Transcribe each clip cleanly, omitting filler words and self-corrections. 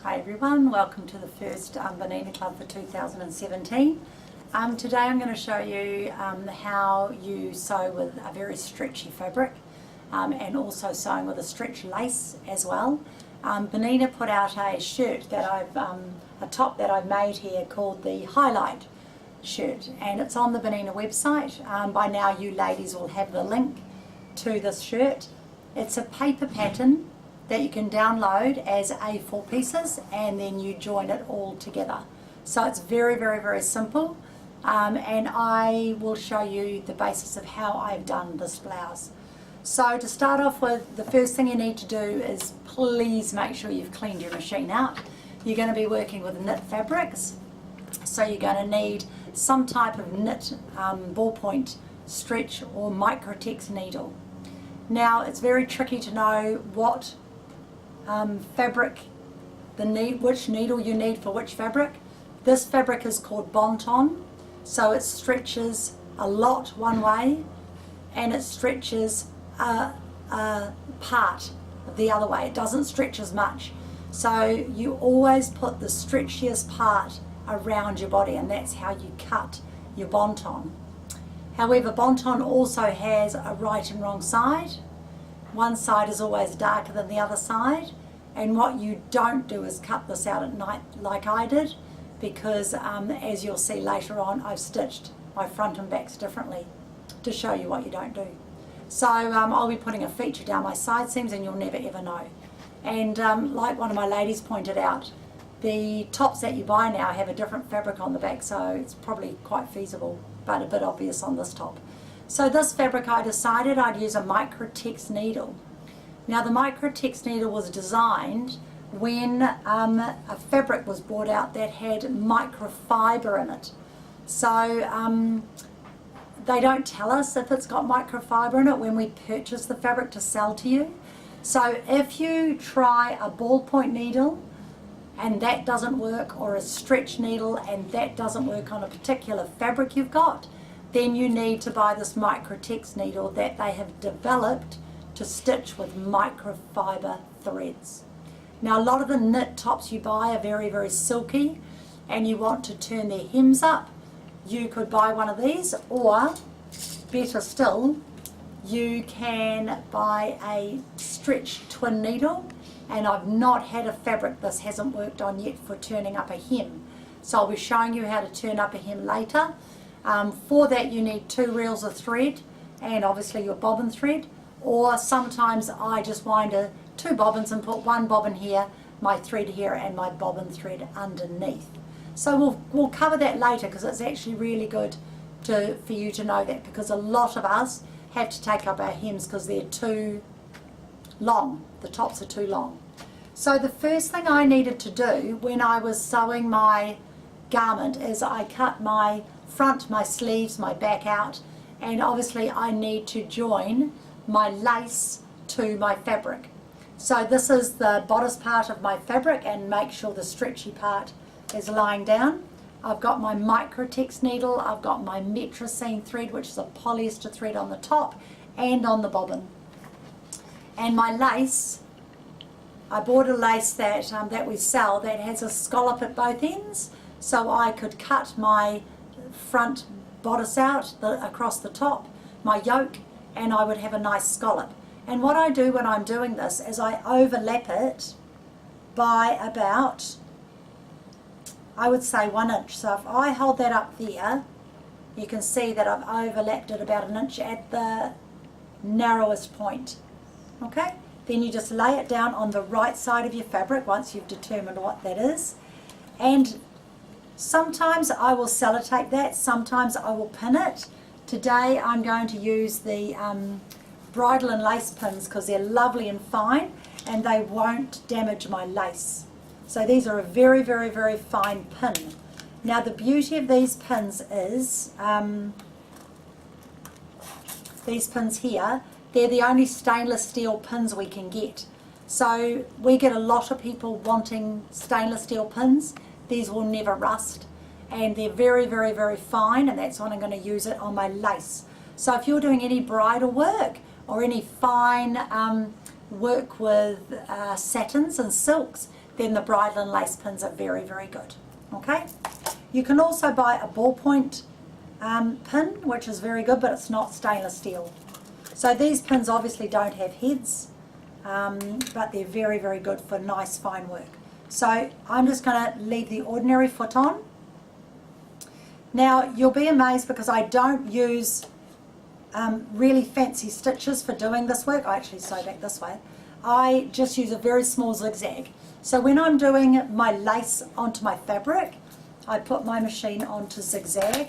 Hi everyone, welcome to the first Bernina Club for 2017. Today I'm going to show you how you sew with a very stretchy fabric and also sewing with a stretch lace as well. Bernina put out a shirt that a top that I've made here called the Highlight shirt, and it's on the Bernina website. By now you ladies will have the link to this shirt. It's a paper pattern that you can download as A4 pieces, and then you join it all together. So it's very simple, and I will show you the basis of how I've done this blouse. So to start off with, the first thing you need to do is please make sure you've cleaned your machine out. You're going to be working with knit fabrics, so you're going to need some type of knit ballpoint stretch or microtex needle. Now it's very tricky to know what fabric, which needle you need for which fabric. This fabric is called Bonton, so it stretches a lot one way and it stretches a part the other way. It doesn't stretch as much, so you always put the stretchiest part around your body, and that's how you cut your Bonton. However, Bonton also has a right and wrong side. One side is always darker than the other side, and what you don't do is cut this out at night like I did, because as you'll see later on, I've stitched my front and backs differently to show you what you don't do. So I'll be putting a feature down my side seams and you'll never ever know. And like one of my ladies pointed out, the tops that you buy now have a different fabric on the back, so it's probably quite feasible, but a bit obvious on this top. So this fabric, I decided I'd use a microtex needle. Now the microtex needle was designed when a fabric was brought out that had microfiber in it. So they don't tell us if it's got microfiber in it when we purchase the fabric to sell to you. So if you try a ballpoint needle and that doesn't work, or a stretch needle and that doesn't work on a particular fabric you've got, then you need to buy this microtex needle that they have developed to stitch with microfiber threads. Now a lot of the knit tops you buy are very silky and you want to turn their hems up. You could buy one of these, or better still, you can buy a stretch twin needle, and I've not had a fabric this hasn't worked on yet for turning up a hem. So I'll be showing you how to turn up a hem later. For that you need 2 reels of thread and obviously your bobbin thread, or sometimes I just wind 2 bobbins and put 1 bobbin here, my thread here, and my bobbin thread underneath. So we'll cover that later, because it's actually really good for you to know that, because a lot of us have to take up our hems because they're too long, the tops are too long. So the first thing I needed to do when I was sewing my garment is I cut my front, my sleeves, my back out, and obviously I need to join my lace to my fabric. So this is the bodice part of my fabric, and make sure the stretchy part is lying down. I've got my microtex needle, I've got my metrosine thread, which is a polyester thread on the top and on the bobbin. And my lace, I bought a lace that we sell that has a scallop at both ends, so I could cut my front bodice out across the top, my yoke, and I would have a nice scallop. And what I do when I'm doing this is I overlap it by about, I would say, 1 inch. So if I hold that up there, you can see that I've overlapped it about 1 inch at the narrowest point. Okay, then you just lay it down on the right side of your fabric once you've determined what that is, and sometimes I will sellotape that, sometimes I will pin it. Today I'm going to use the bridle and lace pins because they're lovely and fine and they won't damage my lace. So these are a very fine pin. Now the beauty of these pins is, these pins here, they're the only stainless steel pins we can get. So we get a lot of people wanting stainless steel pins. These will never rust, and they're very fine, and that's when I'm going to use it on my lace. So if you're doing any bridal work or any fine work with satins and silks, then the bridle and lace pins are very, very good. Okay, you can also buy a ballpoint pin, which is very good, but it's not stainless steel. So these pins obviously don't have heads, but they're very, very good for nice fine work. So I'm just going to leave the ordinary foot on. Now you'll be amazed because I don't use really fancy stitches for doing this work. I actually sew back this way. I just use a very small zigzag. So when I'm doing my lace onto my fabric, I put my machine onto zigzag,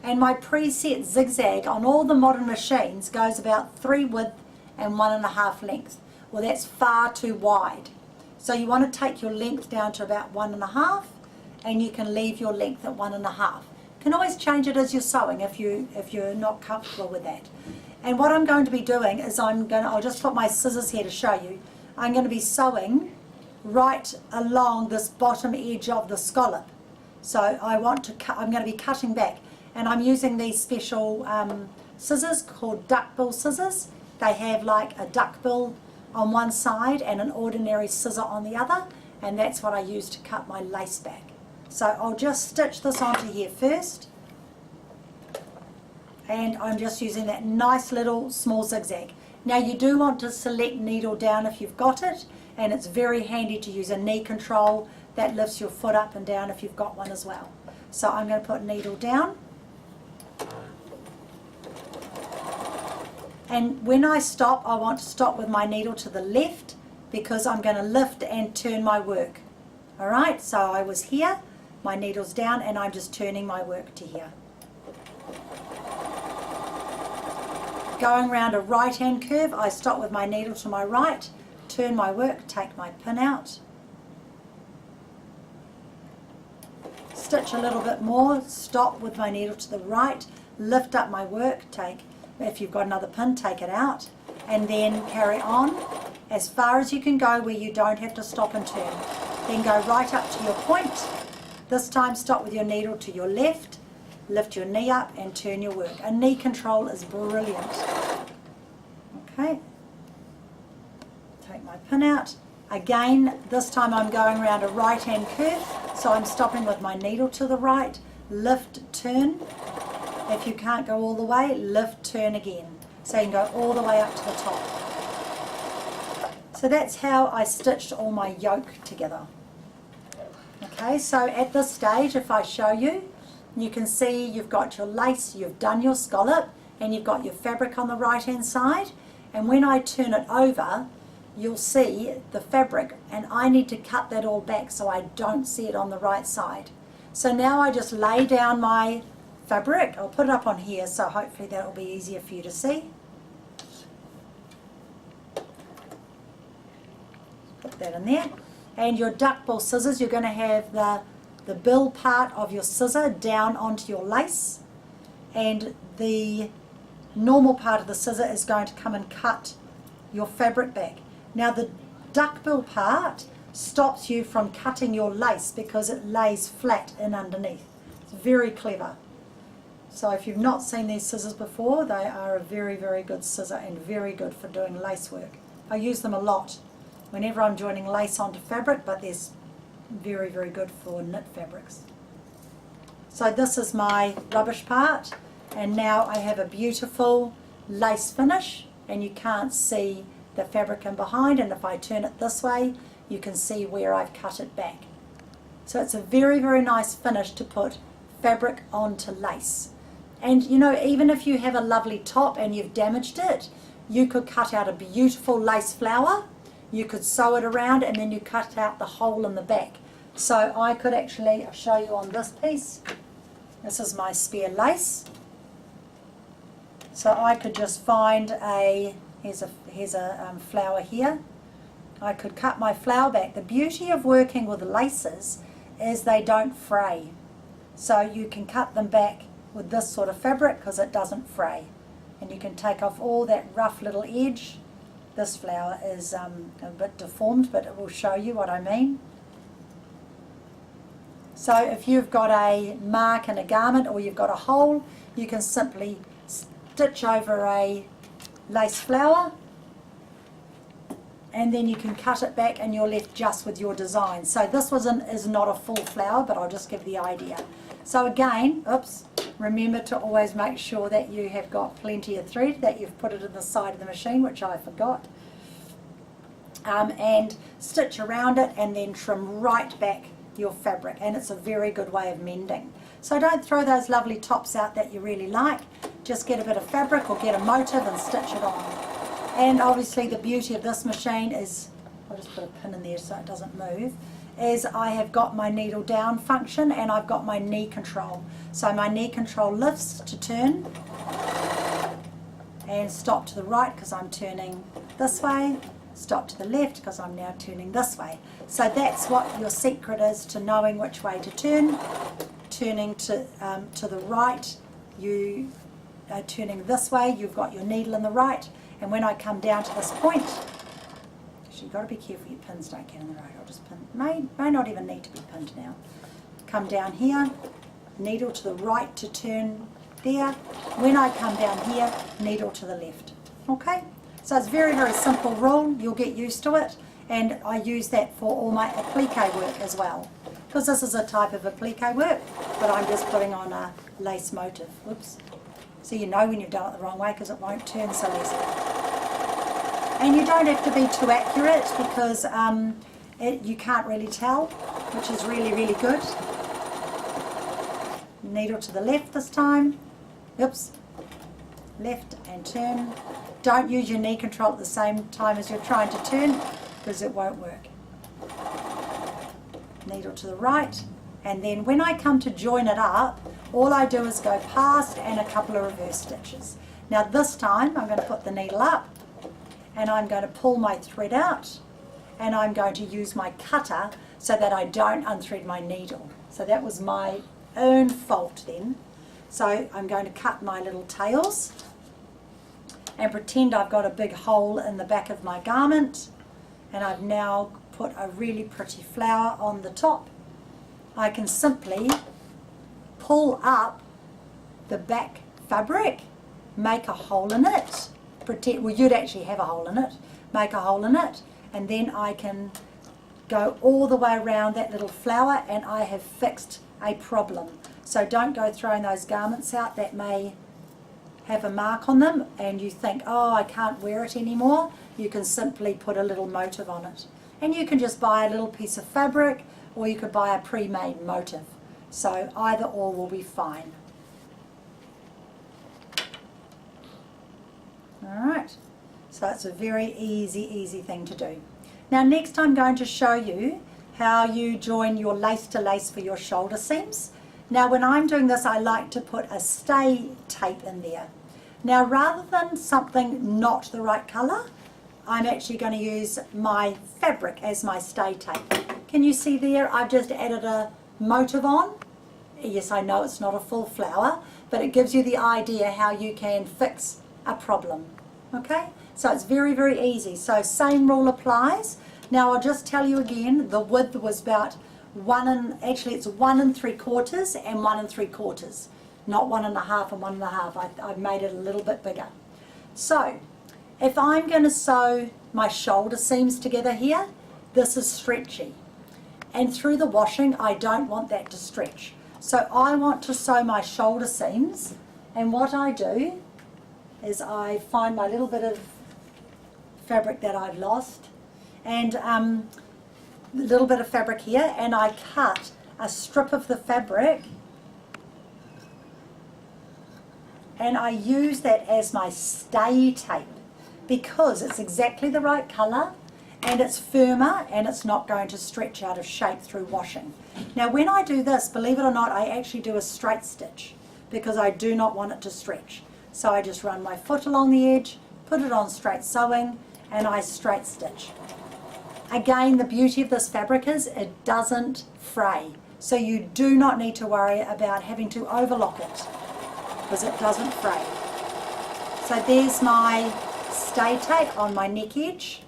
and my preset zigzag on all the modern machines goes about 3 width and 1.5 length. Well, that's far too wide. So you want to take your length down to about 1.5, and you can leave your length at 1.5. You can always change it as you're sewing if you're not comfortable with that. And what I'm going to be doing is I'll just put my scissors here to show you. I'm going to be sewing right along this bottom edge of the scallop. So I'm going to be cutting back, and I'm using these special scissors called duckbill scissors. They have like a duckbill on one side and an ordinary scissor on the other, and that's what I use to cut my lace back. So I'll just stitch this onto here first, and I'm just using that nice little small zigzag. Now you do want to select needle down if you've got it, and it's very handy to use a knee control that lifts your foot up and down if you've got one as well. So I'm going to put needle down, and when I stop, I want to stop with my needle to the left because I'm going to lift and turn my work. Alright, so I was here, my needle's down, and I'm just turning my work to here. Going around a right hand curve, I stop with my needle to my right, turn my work, take my pin out, stitch a little bit more, stop with my needle to the right, lift up my work, if you've got another pin, take it out, and then carry on as far as you can go where you don't have to stop and turn. Then go right up to your point. This time stop with your needle to your left, lift your knee up and turn your work. A knee control is brilliant. Okay, take my pin out. Again, this time I'm going around a right hand curve, so I'm stopping with my needle to the right, lift, turn. If you can't go all the way, lift, turn again. So you can go all the way up to the top. So that's how I stitched all my yoke together. Okay, so at this stage, if I show you, you can see you've got your lace, you've done your scallop, and you've got your fabric on the right hand side. And when I turn it over, you'll see the fabric, and I need to cut that all back so I don't see it on the right side. So now I just lay down my fabric. I'll put it up on here, so hopefully that will be easier for you to see. Put that in there. And your duckbill scissors, you're going to have the bill part of your scissor down onto your lace, and the normal part of the scissor is going to come and cut your fabric back. Now the duckbill part stops you from cutting your lace because it lays flat in underneath. It's very clever. So if you've not seen these scissors before, they are a very, very good scissor and very good for doing lace work. I use them a lot whenever I'm joining lace onto fabric, but they're very, very good for knit fabrics. So this is my rubbish part, and now I have a beautiful lace finish, and you can't see the fabric in behind, and if I turn it this way, you can see where I've cut it back. So it's a very, very nice finish to put fabric onto lace. And you know, even if you have a lovely top and you've damaged it, you could cut out a beautiful lace flower, you could sew it around, and then you cut out the hole in the back. So I could actually show you on this piece. This is my spare lace. So I could just find here's a flower here. I could cut my flower back. The beauty of working with laces is they don't fray. So you can cut them back with this sort of fabric because it doesn't fray. And you can take off all that rough little edge. This flower is a bit deformed, but it will show you what I mean. So if you've got a mark in a garment or you've got a hole, you can simply stitch over a lace flower and then you can cut it back and you're left just with your design. So this is not a full flower, but I'll just give the idea. So again, oops, remember to always make sure that you have got plenty of thread, that you've put it in the side of the machine, which I forgot. And stitch around it and then trim right back your fabric, and it's a very good way of mending. So don't throw those lovely tops out that you really like. Just get a bit of fabric or get a motive and stitch it on. And obviously the beauty of this machine is, I'll just put a pin in there so it doesn't move, is I have got my needle down function and I've got my knee control. So my knee control lifts to turn and stop to the right because I'm turning this way, stop to the left because I'm now turning this way. So that's what your secret is to knowing which way to turn. Turning to the right, you are turning this way, you've got your needle in the right, and when I come down to this point, actually you've got to be careful your pins don't get in the road. I'll just pin, may not even need to be pinned now. Come down here, needle to the right to turn there. When I come down here, needle to the left. Okay? So it's very, very simple rule. You'll get used to it, and I use that for all my applique work as well. Because this is a type of applique work, but I'm just putting on a lace motif. Whoops. So you know when you've done it the wrong way because it won't turn so easily. And you don't have to be too accurate because you can't really tell, which is really, really good. Needle to the left this time. Oops. Left and turn. Don't use your knee control at the same time as you're trying to turn because it won't work. Needle to the right, and then when I come to join it up, all I do is go past and a couple of reverse stitches. Now this time I'm going to put the needle up and I'm going to pull my thread out and I'm going to use my cutter so that I don't unthread my needle. So that was my own fault then. So I'm going to cut my little tails and pretend I've got a big hole in the back of my garment, and I've now put a really pretty flower on the top. I can simply pull up the back fabric, make a hole in it, pretend, well you'd actually have a hole in it, make a hole in it, and then I can go all the way around that little flower and I have fixed a problem. So don't go throwing those garments out that may have a mark on them and you think, oh, I can't wear it anymore. You can simply put a little motive on it. And you can just buy a little piece of fabric or you could buy a pre-made motive. So either or will be fine. Alright, so it's a very easy thing to do. Now next I'm going to show you how you join your lace to lace for your shoulder seams. Now when I'm doing this I like to put a stay tape in there. Now rather than something not the right colour, I'm actually going to use my fabric as my stay tape. Can you see there I've just added a motive on? Yes, I know it's not a full flower, but it gives you the idea how you can fix a problem. Okay, so it's very easy. So same rule applies. Now I'll just tell you again, the width was about it's 1 3/4 and 1 3/4, not 1 1/2 and 1 1/2. I've made it a little bit bigger. So if I'm going to sew my shoulder seams together here, this is stretchy, and through the washing I don't want that to stretch. So I want to sew my shoulder seams, and what I do is I find my little bit of fabric that I've lost, and a little bit of fabric here, and I cut a strip of the fabric and I use that as my stay tape because it's exactly the right colour and it's firmer and it's not going to stretch out of shape through washing. Now when I do this, believe it or not, I actually do a straight stitch because I do not want it to stretch. So I just run my foot along the edge, put it on straight sewing, and I straight stitch. Again, the beauty of this fabric is it doesn't fray. So you do not need to worry about having to overlock it because it doesn't fray. So there's my stay tape on my neck edge.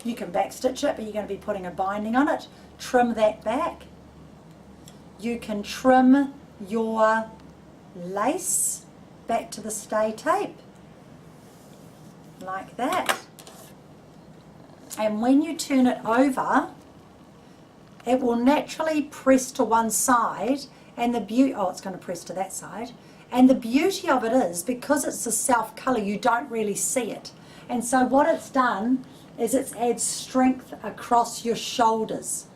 You can back stitch it, but you're going to be putting a binding on it. Trim that back. You can trim your lace back to the stay tape like that. And when you turn it over, it will naturally press to one side, and the beauty, oh, it's going to press to that side. And the beauty of it is, because it's a self colour, you don't really see it. And so what it's done is it's adds strength across your shoulders.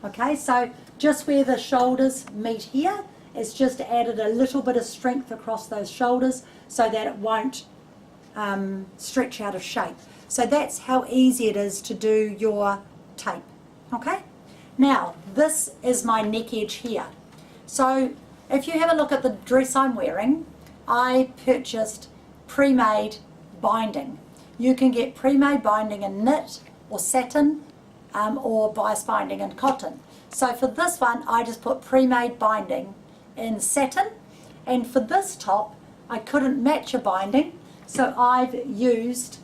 Okay, so just where the shoulders meet here, it's just added a little bit of strength across those shoulders so that it won't stretch out of shape. So that's how easy it is to do your tape. Okay, now this is my neck edge here. So if you have a look at the dress I'm wearing, I purchased pre-made binding. You can get pre-made binding in knit or satin or bias binding in cotton. So for this one, I just put pre-made binding in satin, and for this top, I couldn't match a binding, so I've used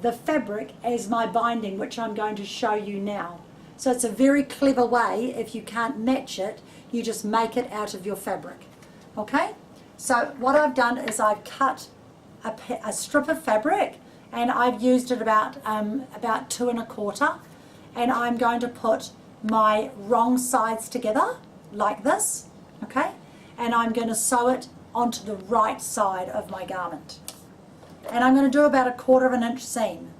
the fabric as my binding, which I'm going to show you now. So it's a very clever way. If you can't match it, you just make it out of your fabric. Okay, so what I've done is I've cut a strip of fabric, and I've used it about 2 1/4, and I'm going to put my wrong sides together like this, okay, and I'm going to sew it onto the right side of my garment, and I'm going to do about 1/4 inch seam.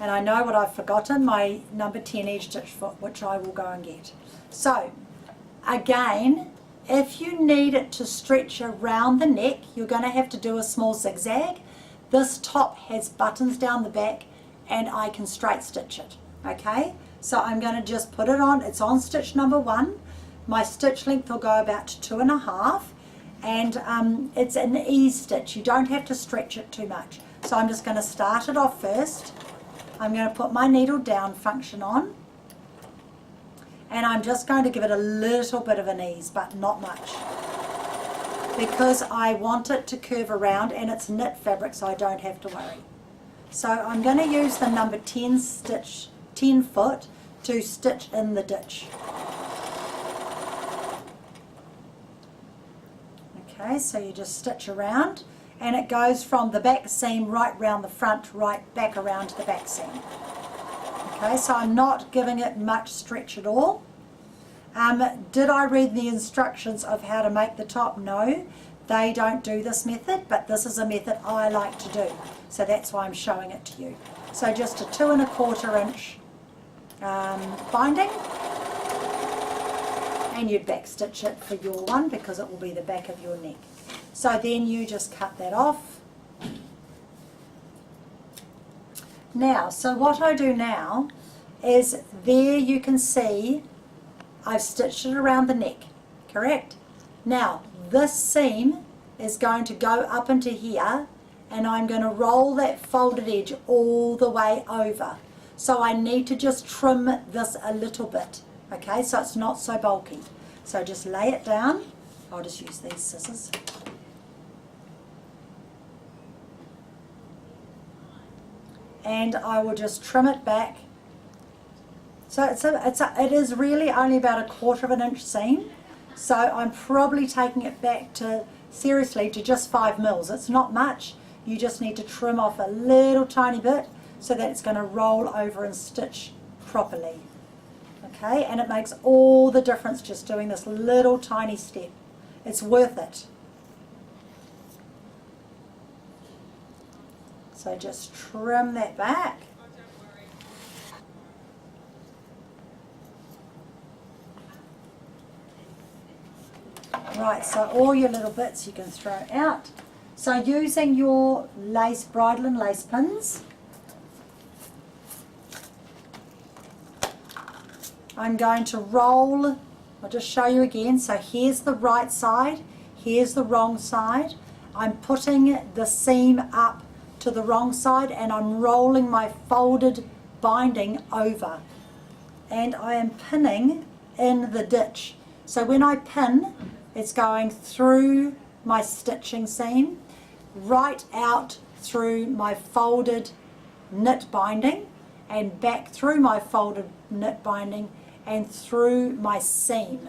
And I know what I've forgotten, my number 10 edge stitch foot, which I will go and get. So again, if you need it to stretch around the neck, you're going to have to do a small zigzag. This top has buttons down the back, and I can straight stitch it. Okay, so I'm going to just put it on. It's on stitch number 1. My stitch length will go about 2 1/2, and it's an ease stitch. You don't have to stretch it too much. So I'm just going to start it off first. I'm going to put my needle down function on, and I'm just going to give it a little bit of an ease, but not much, because I want it to curve around, and it's knit fabric, so I don't have to worry. So I'm going to use the number 10 foot to stitch in the ditch. Okay, so you just stitch around, and it goes from the back seam right round the front, right back around to the back seam. Okay, so I'm not giving it much stretch at all. Did I read the instructions of how to make the top? No, they don't do this method, but this is a method I like to do, so that's why I'm showing it to you. So just a 2 1/4 inch binding, and you'd back stitch it for your one because it will be the back of your neck. So then you just cut that off. Now, so what I do now is, there you can see I've stitched it around the neck, correct? Now, this seam is going to go up into here, and I'm going to roll that folded edge all the way over. So I need to just trim this a little bit, okay, so it's not so bulky. So just lay it down. I'll just use these scissors. And I will just trim it back. So it is really only about 1/4 inch seam. So I'm probably taking it back to, seriously, to just 5 mils. It's not much. You just need to trim off a little tiny bit so that it's going to roll over and stitch properly. Okay, and it makes all the difference just doing this little tiny step. It's worth it. So just trim that back. Right, so all your little bits you can throw out. So using your lace, bridle and lace pins, I'm going to roll. I'll just show you again. So here's the right side, here's the wrong side. I'm putting the seam up to the wrong side, and I'm rolling my folded binding over, and I am pinning in the ditch. So when I pin, it's going through my stitching seam, right out through my folded knit binding, and back through my folded knit binding and through my seam.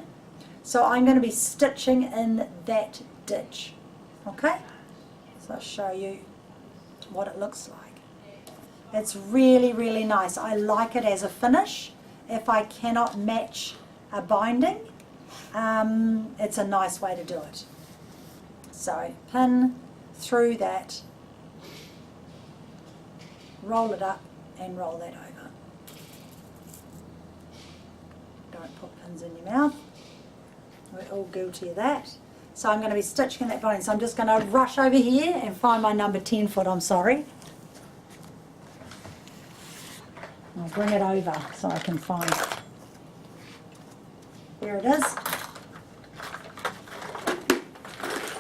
So I'm going to be stitching in that ditch. Okay, so I'll show you what it looks like. It's really, really nice. I like it as a finish. If I cannot match a binding, it's a nice way to do it. So pin through that, roll it up and roll that over. Don't put pins in your mouth. We're all guilty of that. So I'm going to be stitching that binding. So I'm just going to rush over here and find my number 10 foot, I'm sorry. I'll bring it over so I can find it. There it is.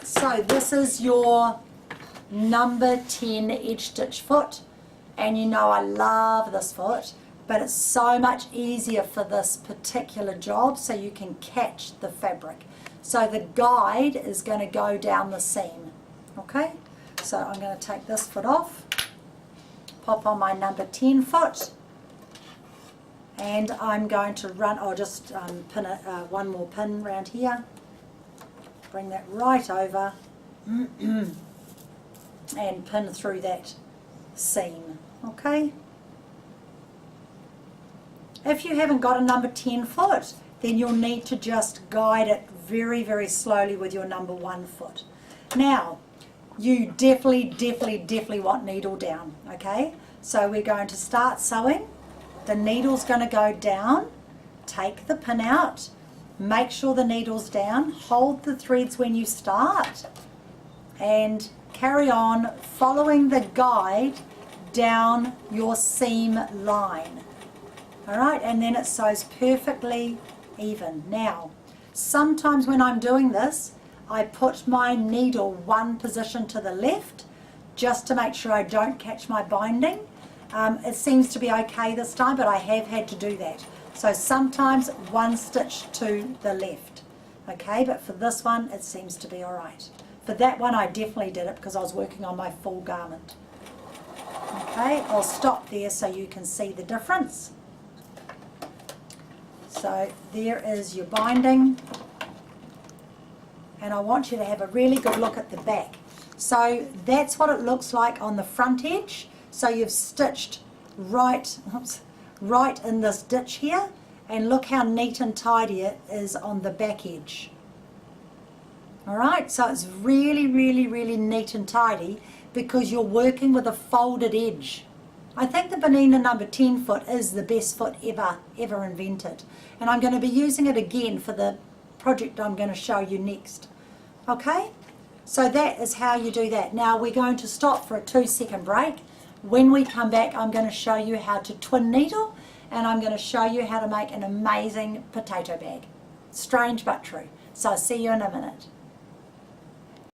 So this is your number 10 edge stitch foot, and you know I love this foot, but it's so much easier for this particular job so you can catch the fabric. So the guide is going to go down the seam. Okay, so I'm going to take this foot off, pop on my number 10 foot, and I'm going to run, I'll just pin it, one more pin around here, bring that right over and pin through that seam. Okay, if you haven't got a number 10 foot, then you'll need to just guide it very, very slowly with your number 1 foot. Now, you definitely want needle down, okay? So we're going to start sewing. The needle's going to go down. Take the pin out. Make sure the needle's down. Hold the threads when you start. And carry on following the guide down your seam line. Alright, and then it sews perfectly even. Now, sometimes when I'm doing this, I put my needle one position to the left just to make sure I don't catch my binding. It seems to be okay this time, but I have had to do that. So sometimes one stitch to the left. Okay, but for this one, it seems to be alright. For that one, I definitely did it because I was working on my full garment. Okay, I'll stop there so you can see the difference. So there is your binding, and I want you to have a really good look at the back. So that's what it looks like on the front edge. So you've stitched right in this ditch here, and look how neat and tidy it is on the back edge. Alright, so it's really neat and tidy because you're working with a folded edge. I think the Bernina number 10 foot is the best foot ever invented, and I'm going to be using it again for the project I'm going to show you next. Okay, so that is how you do that. Now we're going to stop for a 2-second break. When we come back, I'm going to show you how to twin needle, and I'm going to show you how to make an amazing potato bag. Strange but true. So I'll see you in a minute.